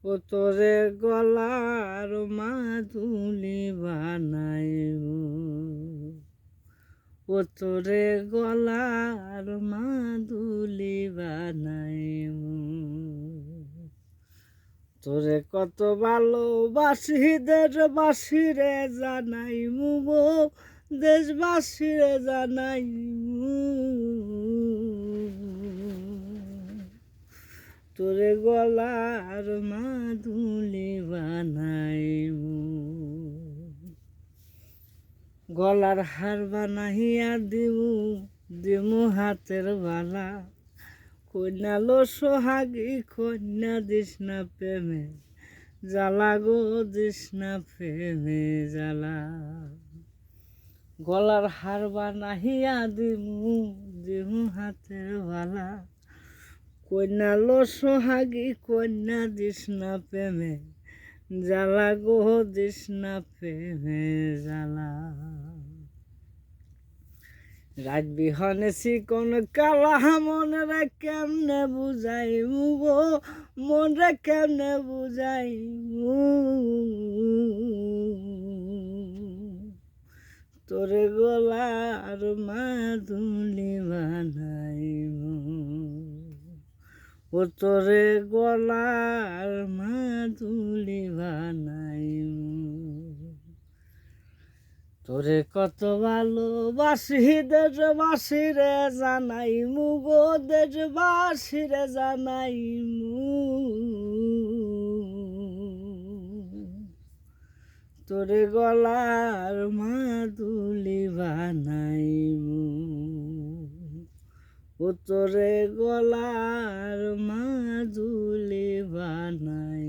ও তোরে গলার মাদুলি বানাইব, ও তোরে গলার মাদুলি বানাইব। তোরে কত ভালোবাসি দেশবাসীরে জানাইমু গো, দেশবাসীরে জানাইমু। তোরে গলার মাদুলি বানাইমু, গলার হার বানাইয়া দিমু, দিমু হাতের বালা। কন্যা লো সোহাগী কন্যা দিস না প্রেমে জ্বালা গো, দিস না প্রেমে জ্বালা। গলার হার বানাইয়া দিমু, দিমু হাতের বালা। কন্যা লো সোহাগী কন্যা দিস না প্রেমে জ্বালা গো, দিস না প্রেমে জ্বালা। রাত বিহনে চিকন কালা মনরে কেমনে বুঝাইমু গো, মনরে কেমনে বুঝাইমু। তোরে গলার মাদুলি বানাইমু, ও তোরে গলার মাদুলি বানাইমু। তোরে কত ভালোবাসি দেশবাসীরে জানাইমু গো, দেশবাসীরে জানাইমু। তোরে গলার মাদুলি বানাইমু, ও তোরে গলার মাদুলি বানাই।